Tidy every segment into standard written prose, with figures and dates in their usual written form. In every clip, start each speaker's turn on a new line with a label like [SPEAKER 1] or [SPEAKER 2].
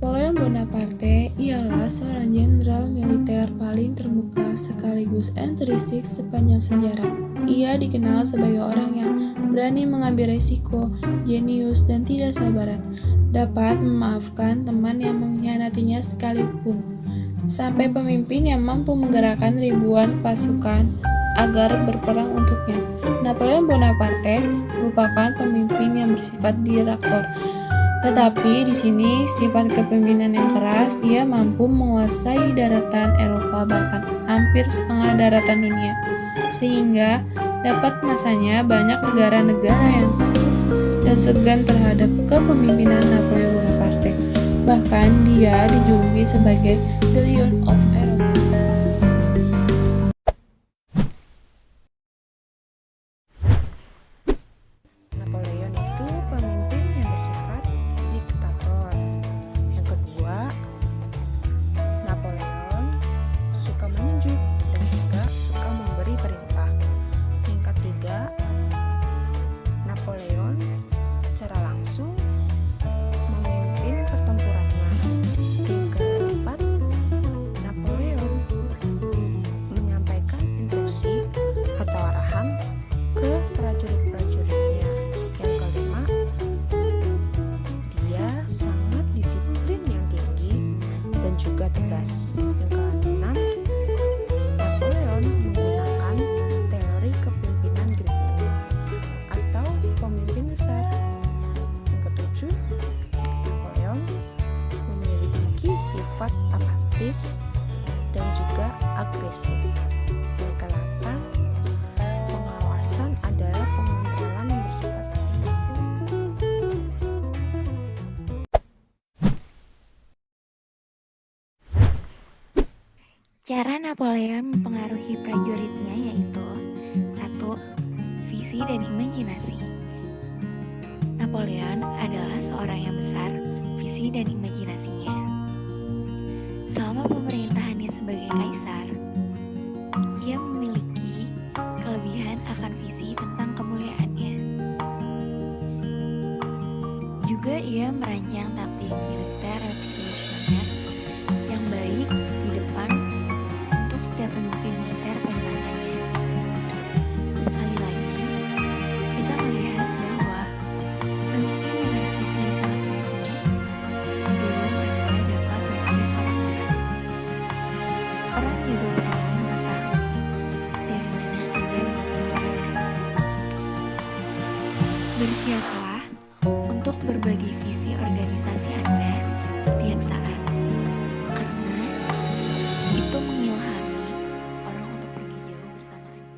[SPEAKER 1] Napoleon Bonaparte ialah seorang jenderal militer paling terbuka sekaligus entristik sepanjang sejarah. Ia dikenal sebagai orang yang berani mengambil resiko, jenius, dan tidak sabaran. Dapat memaafkan teman yang mengkhianatinya sekalipun. Sampai pemimpin yang mampu menggerakkan ribuan pasukan agar berperang untuknya. Napoleon Bonaparte merupakan pemimpin yang bersifat diktator. Tetapi di sini sifat kepemimpinan yang keras, dia mampu menguasai daratan Eropa bahkan hampir setengah daratan dunia. Sehingga dapat masanya banyak negara-negara yang takut dan segan terhadap kepemimpinan Napoleon Bonaparte. Bahkan dia dijuluki sebagai The Lion of Europe.
[SPEAKER 2] Napoleon itu pemimpin yang bersifat diktator. Yang kedua, Napoleon suka menunjuk dan juga suka memberi perintah. Yang ketiga, Napoleon secara langsung memimpin pertempurannya. Yang keempat, Napoleon menyampaikan instruksi atau arahan ke prajurit-prajuritnya. Yang kelima, dia sangat disiplin yang tinggi dan juga tegas. Yang keenam, Napoleon menggunakan teori kepemimpinan Griffin atau pemimpin besar. Yang ketujuh, Napoleon memiliki sifat apatis dan juga agresif. Yang kedelapan, pengawasan adalah pengontrolan yang bersifat inspeksi.
[SPEAKER 3] Cara Napoleon mempengaruhi prajuritnya yaitu 1. Visi dan imajinasi. Napoleon adalah seorang yang besar visi dan imajinasinya. Selama pemerintahannya sebagai kaisar, ia memiliki kelebihan akan visi tentang kemuliaannya. Juga ia merancang taktik militer revolusioner yang baik di depan untuk setiap pemimpin militer pada masanya. Sekali lagi, kita melihat bahwa pemimpin dengan visi yang sangat tinggi sebelum Anda dapat memimpin orang-orang. Orang juga perlu mengetahui dari mana Anda memimpin mereka. Bersiaplah untuk berbagi visi organisasi Anda setiap saat, karena itu mengilhami orang untuk pergi jauh bersama Anda.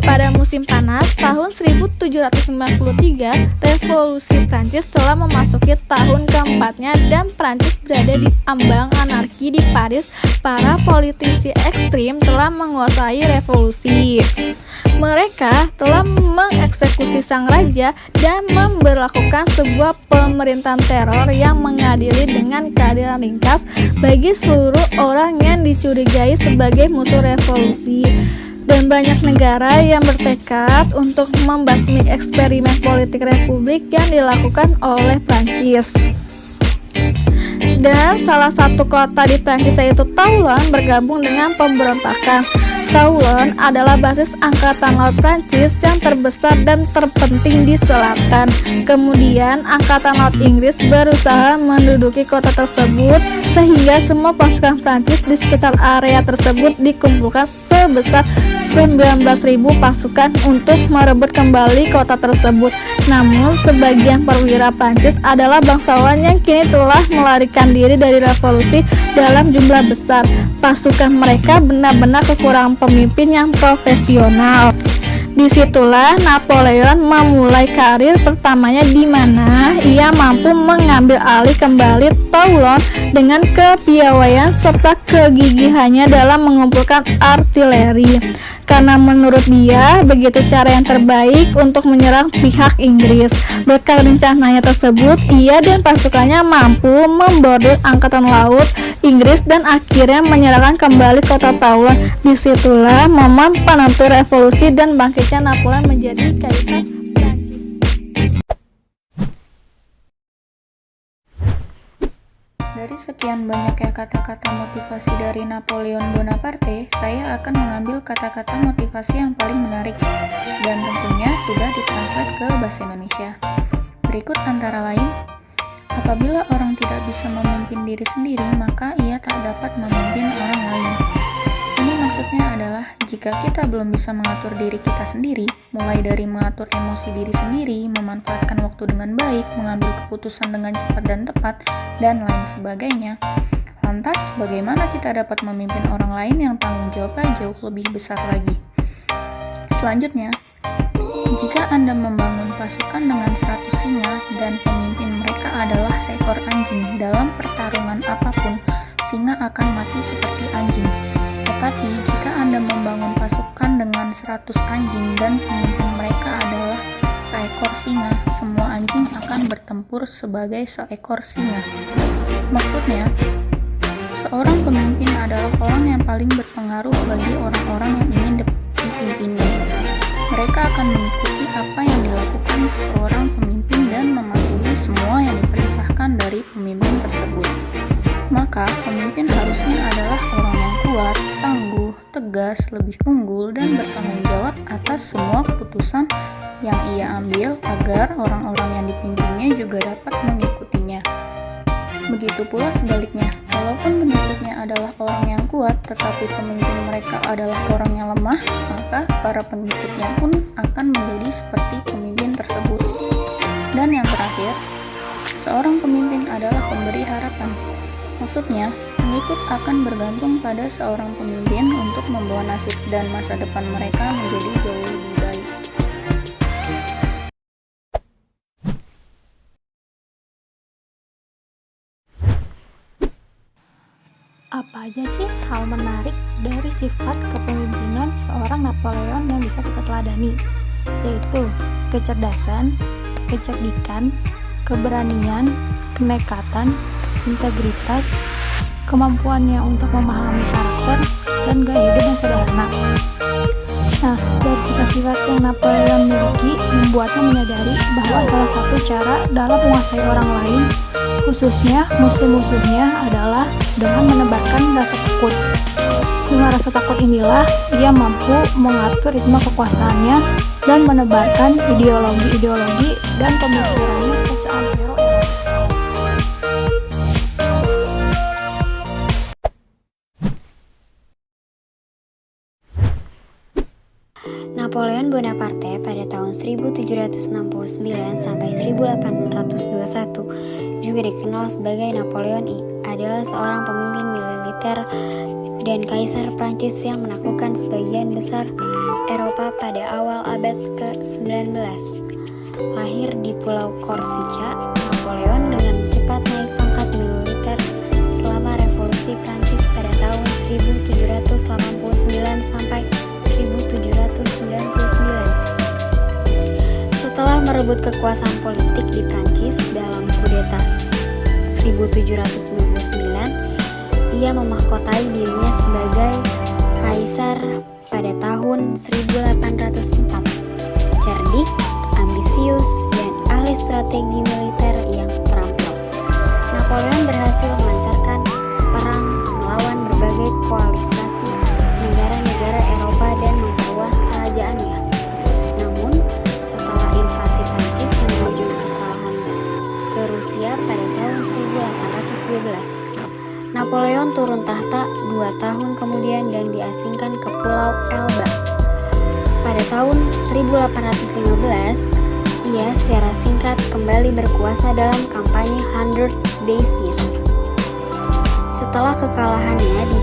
[SPEAKER 4] Pada musim panas tahun 1793, Revolusi Prancis telah memasuki tahun keempatnya dan Prancis berada di ambang anarki di Paris. Para politisi ekstrim telah menguasai revolusi. Mereka telah mengeksekusi sang raja dan memberlakukan sebuah pemerintahan teror yang mengadili dengan keadilan ringkas bagi seluruh orang yang dicurigai sebagai musuh revolusi. Dan banyak negara yang bertekad untuk membasmi eksperimen politik republik yang dilakukan oleh Prancis. Dan salah satu kota di Prancis yaitu Toulon bergabung dengan pemberontakan. Toulon adalah basis angkatan laut Prancis yang terbesar dan terpenting di selatan. Kemudian, angkatan laut Inggris berusaha menduduki kota tersebut sehingga semua pasukan Prancis di sekitar area tersebut dikumpulkan sebesar 19.000 pasukan untuk merebut kembali kota tersebut. Namun, sebagian perwira Prancis adalah bangsawan yang kini telah melarikan diri dari revolusi dalam jumlah besar. Pasukan mereka benar-benar kekurangan pemimpin yang profesional. Disitulah Napoleon memulai karir pertamanya di mana ia mampu mengambil alih kembali Toulon dengan kepiawaian serta kegigihannya dalam mengumpulkan artileri. Karena menurut dia, begitu cara yang terbaik untuk menyerang pihak Inggris. Berkat rencananya tersebut, ia dan pasukannya mampu membordir angkatan laut Inggris dan akhirnya menyerahkan kembali kota Toulon. Disitulah momen penentu revolusi dan bangkitnya Napoleon menjadi kaisar Prancis.
[SPEAKER 5] Dari sekian banyaknya kata-kata motivasi dari Napoleon Bonaparte, saya akan mengambil kata-kata motivasi yang paling menarik dan tentunya sudah ditranslate ke bahasa Indonesia. Berikut antara lain, apabila orang tidak bisa memimpin diri sendiri, maka ia tak dapat memimpin orang lain. Ini maksudnya adalah jika kita belum bisa mengatur diri kita sendiri, mulai dari mengatur emosi diri sendiri, memanfaatkan waktu dengan baik, mengambil keputusan dengan cepat dan tepat, dan lain sebagainya. Lantas, bagaimana kita dapat memimpin orang lain yang tanggung jawabnya jauh lebih besar lagi? Selanjutnya, jika Anda membangun pasukan dengan 100 singa dan pemimpin mereka adalah seekor anjing, dalam pertarungan apapun, singa akan mati seperti anjing. Tetapi, jika Anda membangun pasukan dengan 100 anjing dan pemimpin mereka adalah seekor singa, semua anjing akan bertempur sebagai seekor singa. Maksudnya, seorang pemimpin adalah orang yang paling berpengaruh bagi orang-orang yang ingin dipimpinnya. Mereka akan mengikuti apa yang dilakukan seorang pemimpin dan mematuhi semua yang diperintahkan dari pemimpin tersebut. Maka, pemimpin harusnya adalah orang yang kuat, tangguh, tegas, lebih unggul, dan bertanggung jawab atas semua keputusan yang ia ambil agar orang-orang yang dipimpinnya juga dapat mengikutinya. Begitu pula sebaliknya, walaupun pengikutnya adalah orang yang kuat, tetapi pemimpin mereka adalah orang yang lemah, maka para pengikutnya pun akan menjadi seperti pemimpin tersebut. Dan yang terakhir, seorang pemimpin adalah pemberi harapan. Maksudnya, pengikut akan bergantung pada seorang pemimpin untuk membawa nasib dan masa depan mereka menjadi jauh lebih baik.
[SPEAKER 4] Apa aja sih hal menarik dari sifat kepemimpinan seorang Napoleon yang bisa kita teladani? Yaitu kecerdasan, kecerdikan, keberanian, kenekatan, integritas, kemampuannya untuk memahami karakter, dan gaya hidup yang sederhana. Nah, dari sifat-sifat yang Napoleon miliki membuatnya menyadari bahwa salah satu cara dalam menguasai orang lain, khususnya musuh-musuhnya, adalah dengan menebarkan rasa takut. Dengan rasa takut inilah ia mampu mengatur ritme kekuasaannya dan menebarkan ideologi-ideologi dan pemikirannya ke seantero Eropa.
[SPEAKER 6] Napoleon Bonaparte pada tahun 1769 sampai 1821 juga dikenal sebagai Napoleon I, adalah seorang pemimpin militer dan kaisar Prancis yang menaklukkan sebagian besar Eropa pada awal abad ke-19. Lahir di Pulau Korsika, Napoleon dengan cepat naik pangkat militer selama Revolusi Prancis pada tahun 1789 sampai 1799. Setelah merebut kekuasaan politik di Prancis dalam kudeta 1799, ia memahkotai dirinya sebagai kaisar pada tahun 1804. Cerdik, ambisius, dan ahli strategi militer yang terampil, Napoleon berhasil melancarkan perang melawan berbagai koalisasi negara-negara Eropa Napoleon turun tahta 2 tahun kemudian dan diasingkan ke Pulau Elba. Pada tahun 1815, ia secara singkat kembali berkuasa dalam kampanye 100 Days-nya. Setelah kekalahannya di